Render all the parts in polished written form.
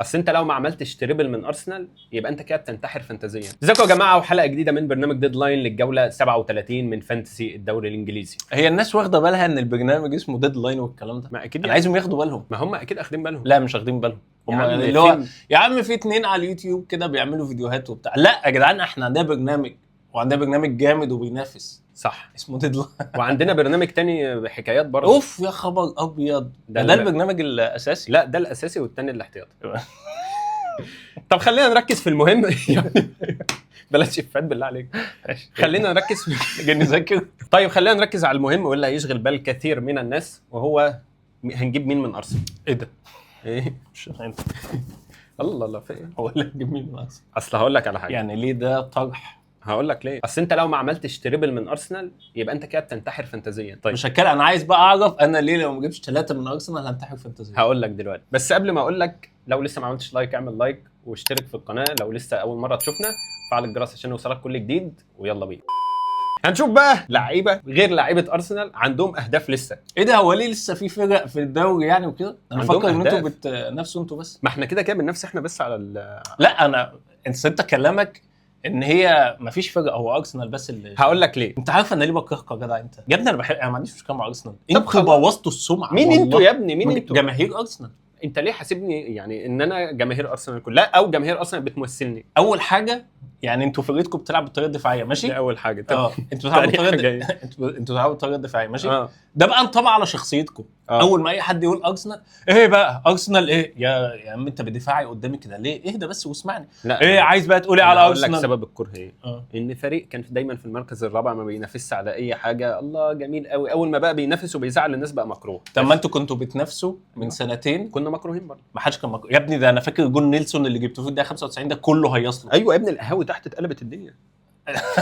اصل انت لو ما عملتش تريبل من ارسنال يبقى انت كده بتنتحر فانتازيا. ازيكم يا جماعه وحلقه جديده من برنامج ديدلاين للجوله 37 من فانتسي الدوري الانجليزي. هي الناس واخده بالها ان البرنامج اسمه ديدلاين والكلام ده؟ ما اكيد انا عايزهم ياخدوا بالهم. ما هم اكيد اخدين بالهم. لا مش واخدين بالهم. هم يا عم اللي هو يا عم في اتنين على اليوتيوب كده بيعملوا فيديوهات وبتاع. لا يا جدعان احنا عندنا برنامج وعندنا برنامج جامد وبينافس صح اسمه ديدلاين. وعندنا برنامج تاني بحكايات برضه. اوف يا خبر ابيض، ده البرنامج الاساسي. لا ده الاساسي والتاني الاحتياطي. طب خلينا نركز في المهم. بلاش افات بالله عليك. خلينا نركز في نذاكر. طيب خلينا نركز على المهم واللي هيشغل بال كثير من الناس، وهو هنجيب مين من ارسنال. ايه ده؟ ايه مش انت الله الله في ايه؟ هو اللي هنجيب مين من ارسنال؟ اصل هقول لك على حاجه. يعني ليه ده طرح؟ هقول لك ليه. اصل انت لو ما عملتش تريبل من ارسنال يبقى انت كده بتنتحر فانتازيا. طيب مش هتكلم، انا عايز بقى اعرف انا ليه لو ما جبتش 3 من ارسنال هنتحر فانتازيا. هقول لك دلوقتي، بس قبل ما اقول لك لو لسه ما عملتش لايك اعمل لايك واشترك في القناه لو لسه اول مره تشوفنا، فعل الجرس عشان يوصلك كل جديد، ويلا بينا. هنشوف بقى لعيبه غير لعيبه ارسنال عندهم اهداف لسه. ايه ده؟ هو ليه لسه في فرق في الدوري يعني وكده؟ انا عندهم فاكر ان انتوا أهداف. بتنافسوا انتوا بس. ما احنا كده كده بننافس احنا بس على لا انا انت كلامك ان هي مفيش فرق، هو ارسنال بس اللي هقول لك ليه. انت عارف انا ليه بكرهك يا جدع انت يا ابني؟ انا ما عنديش مشكله مع ارسنال، طب انتوا خلاص. بوظتوا السمعه. مين والله. انتوا يا ابني؟ مين انتوا؟ جماهير ارسنال. انت ليه حاسبني يعني ان انا جماهير ارسنال كلها او جماهير ارسنال بتمثلني؟ اول حاجه يعني انتوا فرقتكم بتلعب بالطريقه الدفاعيه، ماشي؟ دي اول حاجه. انتوا بتلعبوا تاني بالطريقه حاجة انتوا بتلعبوا بالطريقه الدفاعيه، ماشي؟ اه ده بقى انطبع على شخصيتكم. اول ما اي حد يقول ارسنال، ايه بقى ارسنال ايه يا عم؟ انت بدفاعي قدامي كده ليه؟ اهدى بس واسمعني. لا ايه عايز بقى تقولي على اقول لك ارسنال؟ سبب الكره ايه. ان فريق كان دايما في المركز الرابع ما بينافسش على اي حاجه. الله جميل قوي، اول ما بقى بينافس وبيزعل الناس بقى مكروه. طب ما انتوا كنتوا بتنافسوا من سنتين، كنا مكروهين برضه. ما حدش كان مكروه يا ابني. ده انا فاكر جول نيلسون اللي جبته في الدقيقه 95 ده كله هيص له. ايوه يا ابني القهاوي تحت اتقلبت الدنيا.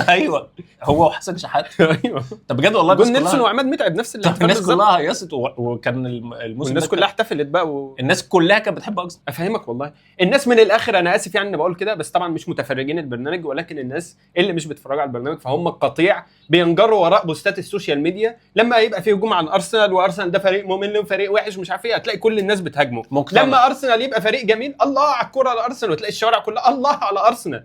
ايوه هو وحسن شحات. ايوه طب بجد والله جون نيلسون وعماد متعب نفس اللي طب الناس كلها هيصت وكان الموسم والناس كلها احتفلت بقى الناس كلها كانت بتحب ارسنال. افهمك والله الناس من الاخر، انا اسف يعني اني بقول كده، بس طبعا مش متفرجين البرنامج، ولكن الناس اللي مش بيتفرجوا على البرنامج فهم قطيع بينجروا وراء بوستات السوشيال ميديا لما يبقى فيه هجوم عن ارسنال وارسنال ده فريق ممل وفريق وحش ومش عارف ايه، هتلاقي كل الناس بتهاجمه. لما ارسنال يبقى فريق جميل الله على الكوره على ارسنال، وتلاقي الشوارع كلها الله على ارسنال.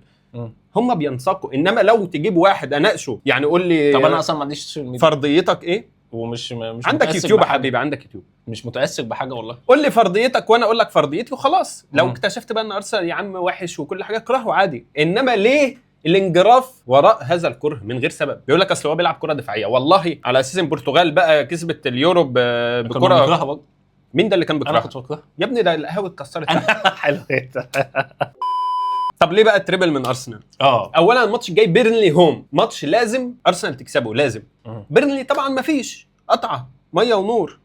هم بينسقوا. انما لو تجيب واحد اناقشه يعني قول لي طب انا اصلا ما عنديش سوشيال ميديا، فرضيتك ايه؟ ومش عندك يوتيوب يا حبيبي، عندك يوتيوب، مش متاثر بحاجه والله. قول لي فرضيتك وانا اقول لك فرضيتي وخلاص. لو اكتشفت بقى ان ارسنال يا عم وحش وكل حاجه اكرهه عادي، انما ليه الانجراف وراء هذا الكره من غير سبب؟ بيقول لك اصل هو بيلعب كره دفاعيه. والله على اساس ان البرتغال بقى كسبت اليورو بكره. مين ده اللي كان بيكرهها؟ انا كنت بكرهها يا ابني ده القهوه اتكسرت. حلو. طب ليه بقى تريبل من ارسنال؟ اولا الماتش الجاي بيرنلي هوم، ماتش لازم ارسنال تكسبه، لازم. بيرنلي طبعا ما فيش قطعه ميه ونور،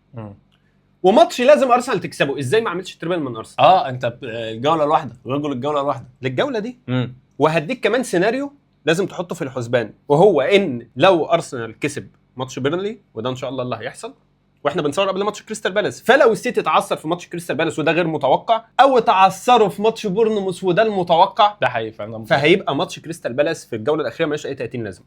وماتش لازم ارسنال تكسبه. ازاي ما عملتش تريبل من ارسنال؟ انت الجوله الواحده، رجل الجوله الواحده للجوله دي. وهديك كمان سيناريو لازم تحطه في الحسبان، وهو ان لو ارسنال كسب ماتش بيرنلي، وده ان شاء الله اللي هيحصل، واحنا بنصور قبل ماتش كريستال بالاس، فلو السيتي اتعثر في ماتش كريستال بالاس وده غير متوقع، او تعثروا في ماتش بورنموث وده المتوقع، ده حقيقي فعلا، فهيبقى ماتش كريستال بالاس في الجوله الاخيره مالوش اي 30 لازمه.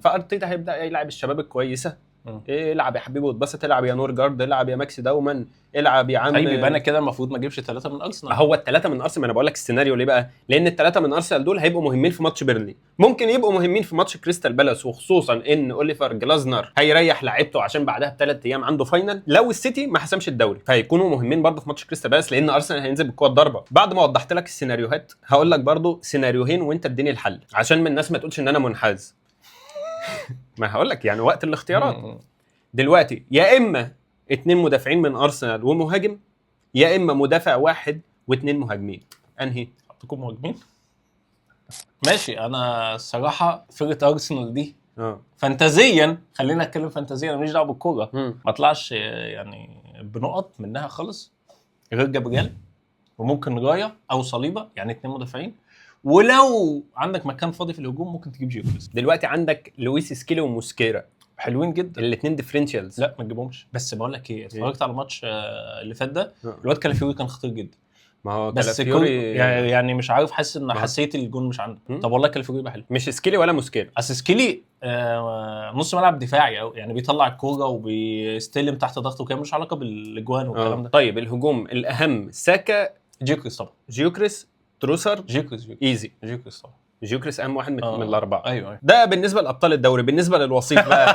فارتيتا هيبدا يلعب الشباب الكويسه. العب يا حبيبي واتبسط، العب يا نورجارد، العب يا ماكسي دومان، العب يا عم. طيب يبقى انا كده المفروض ما اجيبش 3 من ارسنال. هو ال3 من ارسنال، انا بقول لك السيناريو ليه بقى؟ لان ال3 من ارسنال دول هيبقوا مهمين في ماتش بيرنلي، ممكن يبقوا مهمين في ماتش كريستال بالاس، وخصوصا ان اوليفر جلازنر هيريح لعيبته عشان بعدها ب3 ايام عنده فاينل لو السيتي ما حسمش الدوري، فهيكونوا مهمين برضه في ماتش كريستال بالاس، لان ارسنال هينزل بالقوه الضربه. بعد ما وضحت لك السيناريوهات هقول لك برضه سيناريوهين وانت اديني الحل عشان من الناس ما تقولش ان انا منحاز. ما هقول لك يعني وقت الاختيارات دلوقتي، يا اما 2 مدافعين من ارسنال ومهاجم، يا اما مدافع واحد و2 مهاجمين. انهي حطكم مهاجمين؟ ماشي. انا الصراحه فرقه ارسنال دي فانتازيا، خلينا نتكلم فانتازيا، انا ماليش دعوه بالكوره، ما اطلعش يعني بنقط منها خالص غير جابرييل وممكن رايا او صليبه، يعني 2 مدافعين. ولو عندك مكان فاضي في الهجوم ممكن تجيب جيوكريس. دلوقتي عندك لويس سكيلي وموسكيرا حلوين جدا، الاثنين ديفرنشالز. لا ما تجيبهمش. بس بقول لك ايه، اتفرجت على الماتش اللي فات ده، الواد كالافيوري كان خطير جدا. ما هو بس يعني مش عارف، حاسس ان حسيت الجون مش عنده. طب والله كالافيوري يبقى حلو، مش سكيلي ولا موسكيرا. اصل سكيلي نص ملعب دفاعي، او يعني بيطلع الكوره وبيستلم تحت ضغط وكده، مش علاقه بالاجوان والكلام ده. طيب الهجوم الاهم ساكا جيوكريس طبعا. جيوكريس، تروسر، جيوكريس ايزي. جيوكريس طبعا. جيوكريس اهم واحد من الاربعه. ايوه. ده بالنسبه لابطال الدوري. بالنسبه للوصيف بقى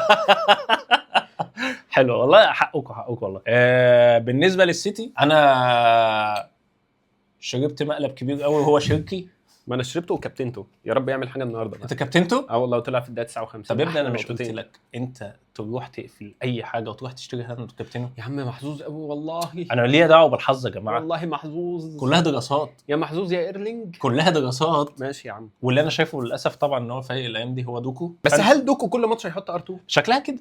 حلو والله، حقكم والله. بالنسبه للسيتي انا شربت مقلب كبير قوي، هو شركي. ما انا شربته وكابتنته، يا رب يعمل حاجه النهارده بقى. انت كابتنته؟ والله وطلع في الدقيقه 59. طب ابدا، انا مش قلت لك انت تروح تقفل اي حاجه وتروح تشتري هالاند وكابتنه؟ يا عم محظوظ قوي والله. انا ليا دعوه بالحظ يا جماعه. والله محظوظ، كلها دراسات يا محظوظ يا ايرلينج، كلها دراسات. ماشي يا عم. واللي انا شايفه للاسف طبعا ان هو فايق الايام دي هو دوكو. بس هل دوكو كل ماتش هيحط ار2؟ شكلها كده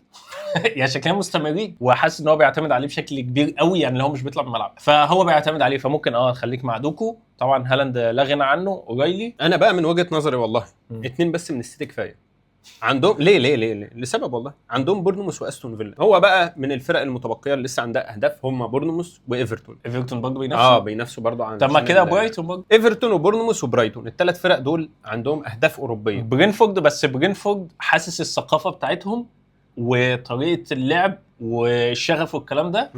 يعني شكلها مستمرين، وحاسس ان هو بيعتمد عليه بشكل كبير قوي، يعني هو مش بيطلع من الملعب فهو بيعتمد عليه، فممكن خليك مع دوكو. طبعا هالاند لا غنى عنه. اورايلي انا بقى من وجهه نظري والله 2 بس من السيتي كفايه. عندهم ليه لسبب والله. عندهم بورنموث واستون فيلا، هو بقى من الفرق المتبقيه اللي لسه عندها اهداف هم بورنموث وايفرتون. برضه بينافسوا. بينافسوا برضه عن طب ما كده برايتون برضه. ايفرتون وبورنموث وبرايتون، الثلاث فرق دول عندهم اهداف اوروبيه. برينفورد، بس برينفورد حاسس الثقافه بتاعتهم وطريقه اللعب والشغف والكلام ده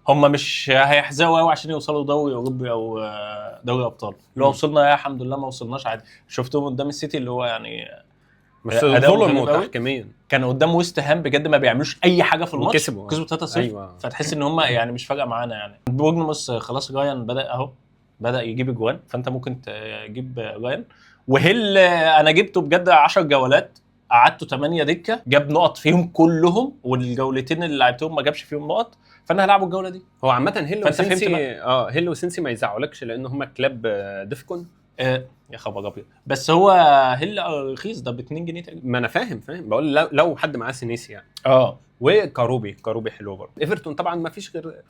هم مش هيحزقوا قوي عشان يوصلوا دوري اوروبي او دوري ابطال. لو وصلنا الحمد لله، ما وصلناش عادي. شفتهم قدام السيتي اللي هو يعني مش ظلم وتحكيميا. كان قدام ويست هام بجد ما بيعملوش اي حاجه في الماتش، كسبوا 3-0. أيوة. فتحس ان هم يعني مش فارقه معانا. يعني بورنموث خلاص رايان بدا يجيب اجوان، فانت ممكن تجيب رايان. وهيل انا جبته بجد 10 جولات، قعدته 8 دكه، جاب نقط فيهم كلهم، والجولتين اللي لعبتهم ما جابش فيهم نقط، فانا هلعبه الجوله دي. هو عامه هيل وسينسي ما يزعلكش لان هم كلاب ديفكون. يا خبر ابيض، بس هو هيل رخيص، ده ب 2 جنيه تقريبا. ما انا فاهم بقول لو حد معاه سينيسي يعني. وكاروبي حلو برضه. ايفرتون طبعا ما فيش غير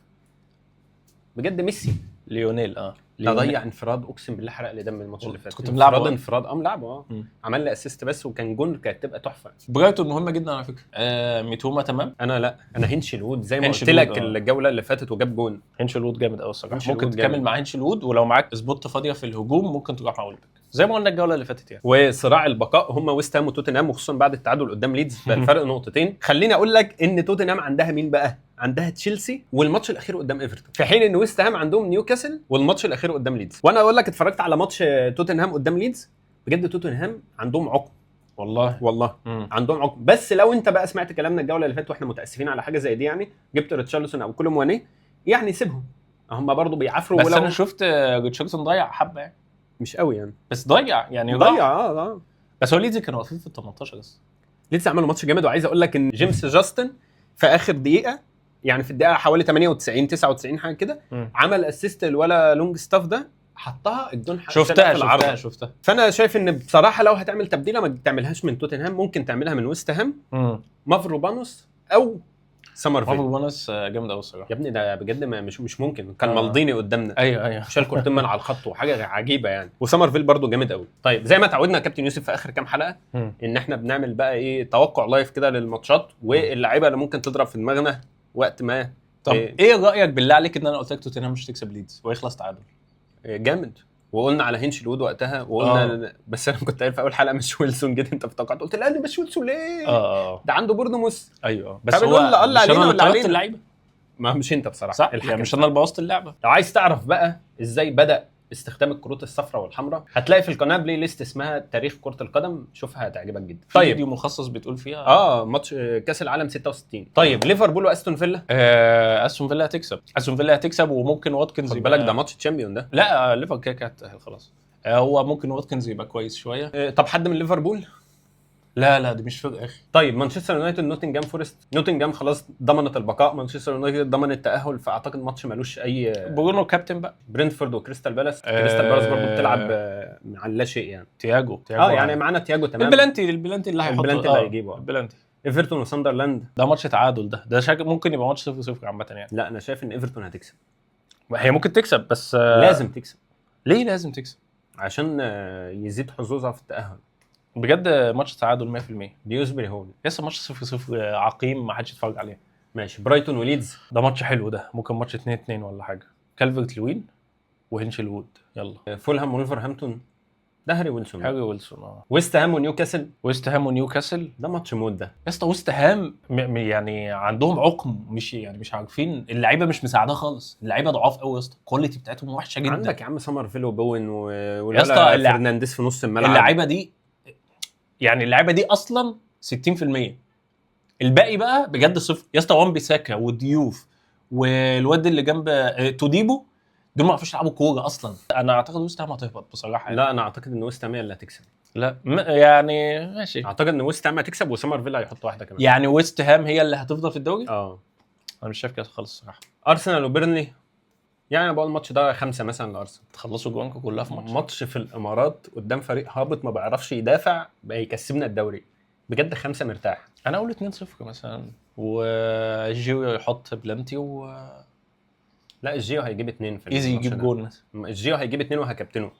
بجد ميسي. ليونيل ضيع انفراد، اقسم بالله حرق لي دم الماتش اللي فات. كنت ملعبه انفراد ملعبه عمل لي اسيست بس، وكان جون، كانت تبقى تحفه. برايتون مهمه جدا على فكره. ميتوما تمام. انا هنشيلوود زي ما قلت لك الجوله اللي فاتت وجاب جون. هنشيلوود جامد قوي الصراحه. ممكن تكمل مع هنشيلوود، ولو معاك سبوت فاضيه في الهجوم ممكن تروح مع ويلبك زي ما قلنا الجوله اللي فاتت يعني. وصراع البقاء هم ويست هام وتوتنهام، وخصوصا بعد التعادل قدام ليدز بالفرق نقطتين. خليني اقول لك ان توتنهام عندها مين بقى؟ عندها تشيلسي والماتش الاخير قدام ايفرتون، في حين ان ويست هام عندهم نيوكاسل والماتش الاخير قدام ليدز. وانا اقول لك اتفرجت على ماتش توتنهام قدام ليدز، بجد توتنهام عندهم عقم والله عندهم عقم. بس لو انت بقى سمعت كلامنا الجوله اللي فاتت واحنا متاسفين على حاجه زي دي، يعني جبت ريتشارلسون او كولو مواني، يعني سيبهم هم برضو بيعافروا. بس انا شفت ريتشارلسون ضيع حبه يعني، مش قوي يعني، بس ضيع بس هو ليدز كانوا واقفين في ال 18 بس. ليدز عملوا ماتش جامد. وعايز اقول لك ان جيمس جاستن في اخر دقيقه، يعني في الدقيقه حوالي 98 99 حاجه كده، عمل اسيست ولا لونج ستاف ده، حطها الجون. شفتها. فانا شايف ان بصراحه لو هتعمل تبديله ما تعملهاش من توتنهام، ممكن تعملها من ويست هام، مافروبانوس او سمرفيل. مافروبانوس جامد قوي الصراحه يا ابني، ده بجد مش ممكن. كان مالديني قدامنا، ايوه شال كورتين من على الخط وحاجه عجيبه يعني. وسمرفيل برضو جامد قوي. طيب زي ما تعودنا كابتن يوسف في اخر كام حلقه ان احنا بنعمل بقى ايه، توقع لايف كده للماتشات واللعيبه اللي ممكن تضرب في دماغنا وقت ما. طب ايه رايك بالله عليك ان انا قلت لك توتنهام مش تكسب ليدز ويخلص تعادل؟ جامد. وقلنا على هنشيلوود وقتها وقلنا بس انا كنت قايل في اول حلقه مش ويلسون. جيت انت افتكرت قلت لا مش ويلسون ليه؟ ده عنده بورنموث. ايوه بس هو قال علينا ولا علينا اللعيبه؟ ما مش انت بصراحه صح يعني مش انا اللي بوظت اللعبه. لو عايز تعرف بقى ازاي بدا استخدام الكروت الصفراء والحمراء، هتلاقي في القناه بلاي ليست اسمها تاريخ كره القدم، شوفها هتعجبك جدا. طيب فيديو مخصص بتقول فيها ماتش كاس العالم 66. طيب ليفربول واستون فيلا. استون فيلا هتكسب وممكن واتكنز خد بالك ده ماتش تشامبيون ده. لا ليفربول كده هتتاهل خلاص. هو ممكن واتكنز يبقى كويس شويه. طب حد من ليفربول؟ لا دي مش فرقه اخي. طيب مانشستر يونايتد نوتنجهام فورست. نوتنجهام خلاص ضمنت البقاء، مانشستر يونايتد ضمن التاهل، فاعتقد ماتش ملوش اي. برونو كابتن بقى. برينتفورد وكريستال بالاس. كريستال بالاس برضه بتلعب عن لا شيء يعني. تياجو يعني معانا تياجو تمام. البلانتي اللي هيحطه، البلانتي اللي هيجيبه. البلانتي. ايفرتون وساندرلاند ده ماتش تعادل. ده ممكن يبقى ماتش 0-0 عامه يعني. لا انا شايف ان ايفرتون هتكسب. هي ممكن تكسب بس لازم تكسب. ليه لازم تكسب؟ عشان يزيد حظوظها في التاهل. بجد ماتش تعادل 100%. ديوزبري هون لسه ماتش 0-0 عقيم ما حدش يتفرج عليه. ماشي. برايتون وليدز ده ماتش حلو، ده ممكن ماتش 2-2 ولا حاجه. كالفرت لوين وهنشيلوود. يلا. فولهام وليفرهامبتون. ده هاري ويلسون. هاري ويلسون. ويست هام ونيوكاسل. ويست هام ونيوكاسل ده ماتش موت ده يا اسطى. ويست هام يعني عندهم عقم، مش عارفين، اللعيبه مش مساعده خالص، اللعيبه ضعاف قوي يا اسطى، الكواليتي بتاعتهم وحشه جدا. عندك يا عم سمرفيل وبوين يا اسطى فرنانديز في نص الملعب. اللعيبه دي اصلا 60%، الباقي بقى بجد صفر يا اسطى. وان بيساكا وديوف والواد اللي جنب توديبو دول ما عرفوش يلعبوا كوره اصلا. انا اعتقد ويست هام هتهبط بصراحه يعني. لا انا اعتقد ان ويست هام هي اللي هتكسب. لا يعني ماشي، اعتقد ان ويست هام هتكسب وسمرفيل هيحط واحده كمان. يعني ويست هام هي اللي هتفضل في الدوري. انا مش شايف كده خالص الصراحه. ارسنال وبيرنلي، يعني انا بقول الماتش ده 5 مثلا لارسنال. تخلصوا جوانكم كلها في ماتش في الامارات قدام فريق هابط ما بيعرفش يدافع، بقى يكسبنا الدوري بجد. 5 مرتاح. انا اقول 2-0 مثلا، وجيو يحط بلانتي لا الجيو هيجيب 2 في ايزي يجيب جول مثلا. الجيو هيجيب 2 وهكابتنه.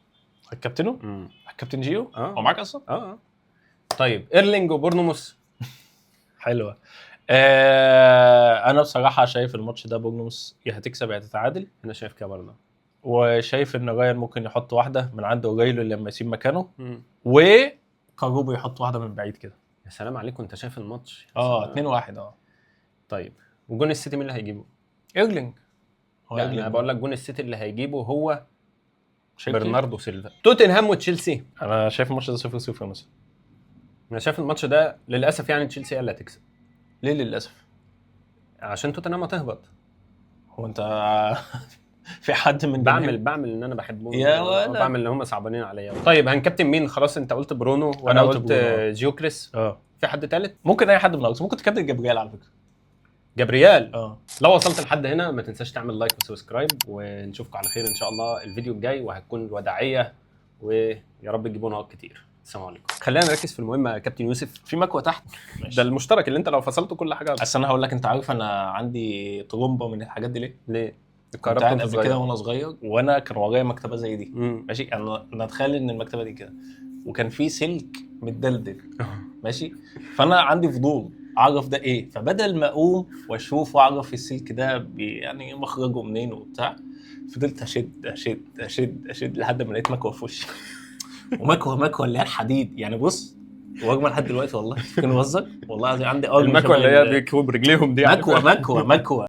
هتكابتنه؟ هتكابتن جيو؟ هو معاك اصلا؟ طيب ايرلينج وبورنموث. حلوه. انا بصراحه شايف الماتش ده بورنموث يا هتكسب يا هتتعادل. انا شايف كده برضه، وشايف ان رايان ممكن يحط واحده من عند اوغيلو لما يسيب مكانه، وكاروبو يحط واحده من بعيد كده. يا سلام عليكم، انت شايف الماتش 2-1. طيب وجون السيتي مين اللي هيجيبه؟ ايرلينج. انا بقول لك جون السيتي اللي هيجيبه هو برناردو سيلفا. توتنهام وتشيلسي. انا شايف الماتش ده 0-0 مثلا. انا شايف الماتش ده للاسف يعني تشيلسي هي اللي هتكسب. ليه للاسف؟ عشان توتنهام هتهبط. هو انت في حد من بعمل ان انا بحبهم يا ولا بعمل ان هم صعبانين عليا. طيب هنكابتن مين؟ خلاص انت قلت برونو وانا قلت جيوكريس. في حد ثالث؟ ممكن اي حد من الارسنال، ممكن تكابتن جابرييل على فكره. جابرييل. لو وصلت لحد هنا ما تنساش تعمل لايك وسبسكرايب، ونشوفكم على خير ان شاء الله الفيديو الجاي، وهتكون الوداعيه، ويا رب تجيبوا نقط كتير. السلام عليكم. خلينا نركز في المهم يا كابتن يوسف. في مكوه تحت ماشي. ده المشترك اللي انت لو فصلته كل حاجه. اصل انا هقول لك، انت عارف انا عندي طرمبه من الحاجات دي ليه؟ كنت قاعد قبل كده وانا صغير، وانا كان ورايا مكتبه زي دي. ماشي، انا اتخيل ان المكتبه دي كده، وكان في سلك متدلدل. ماشي، فانا عندي فضول اعرف ده ايه، فبدل ما اقوم واشوف واعرف السلك ده يعني مخرجه منين وبتاع، فضلت اشد لحد ما لقيت مكوه في وشي. ومكوه اللي هي الحديد يعني. بص، واجمل لحد دلوقتي والله. كان بهزر والله العظيم. عندي المكوه اللي هي بيكوب برجليهم دي. مكوه